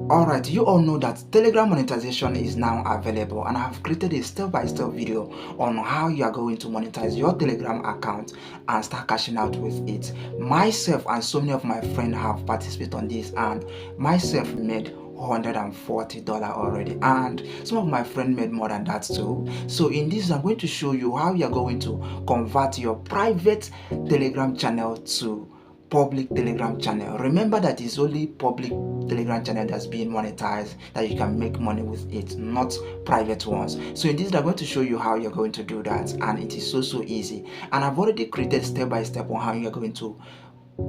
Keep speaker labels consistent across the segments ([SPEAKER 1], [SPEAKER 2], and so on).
[SPEAKER 1] Alright, you all know that Telegram monetization is now available, and I have created a step-by-step video on how you are going to monetize your Telegram account and start cashing out with it. Myself and so many of my friends have participated on this, and myself made $140 already, and some of my friends made more than that too. So in this, I'm going to show you how you're going to convert your private Telegram channel to public Telegram channel. Remember that it's only public Telegram channel that's being monetized, that you can make money with it, not private ones. So in this, I'm going to show you how you're going to do that, and it is so easy. And I've already created step-by-step on how you're going to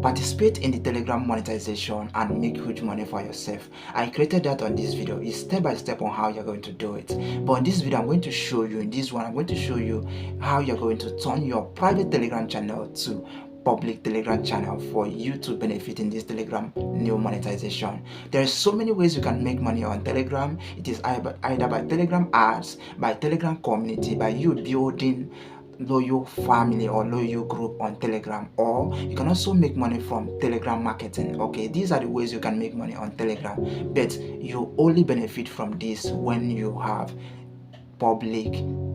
[SPEAKER 1] participate in the Telegram monetization and make huge money for yourself. I created that on this video. It's step by step on how you're going to do it. But in this video, I'm going to show you, in this one, I'm going to show you how you're going to turn your private Telegram channel to public Telegram channel for you to benefit in this Telegram new monetization. There are so many ways you can make money on Telegram. It is either by Telegram ads, by Telegram community, by you building loyal family or loyal group on Telegram, or you can also make money from Telegram marketing. Okay, these are the ways you can make money on Telegram, but you only benefit from this when you have public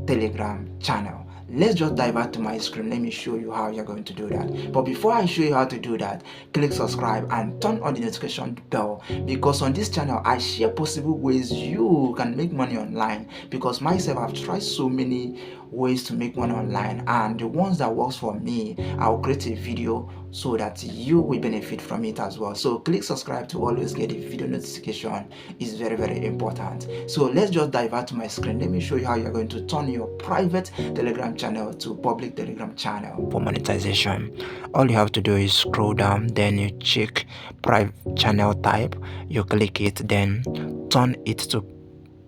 [SPEAKER 1] Telegram channel. Let's just divert to my screen. Let me show you how you're going to do that. But before I show you how to do that, click subscribe and turn on the notification bell, because on this channel I share possible ways you can make money online, because myself I've tried so many ways to make money online, and the ones that works for me, I'll create a video so that you will benefit from it as well. So click subscribe to always get a video notification. It's very important. So let's just divert to my screen. Let me show you how you're going to turn your private Telegram channel to public Telegram channel for monetization. All you have to do is scroll down, then you check private channel type, you click it, then turn it to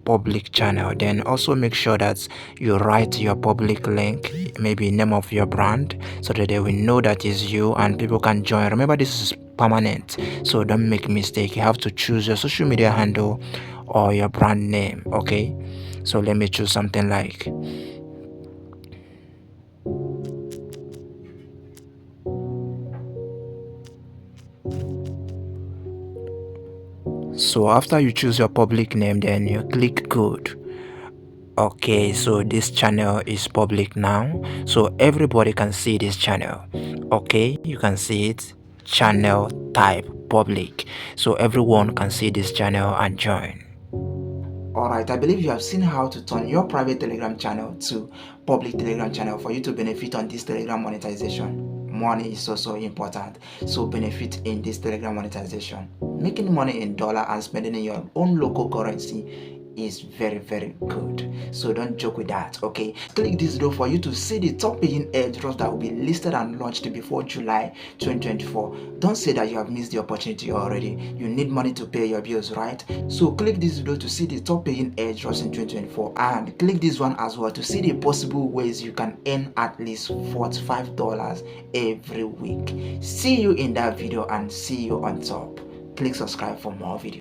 [SPEAKER 1] public channel. Then also make sure that you write your public link, maybe name of your brand, so that they will know that is you and people can join. Remember, this is permanent, so don't make mistake. You have to choose your social media handle or your brand name. Okay, so let me choose something like so. After you choose your public name, then you click good. Okay, so this channel is public now, so everybody can see this channel. Okay, you can see it, channel type public, so everyone can see this channel and join. Alright, I believe you have seen how to turn your private Telegram channel to public Telegram channel for you to benefit on this Telegram monetization. Money is also important, so benefit in this Telegram monetization. Making money in dollar and spending in your own local currency is very good, so don't joke with that. Okay, click this video for you to see the top paying airdrops that will be listed and launched before July 2024. Don't say that you have missed the opportunity already. You need money to pay your bills, right? So click this video to see the top paying airdrops in 2024, and click this one as well to see the possible ways you can earn at least $45 every week. See you in that video and see you on top. Click subscribe for more videos.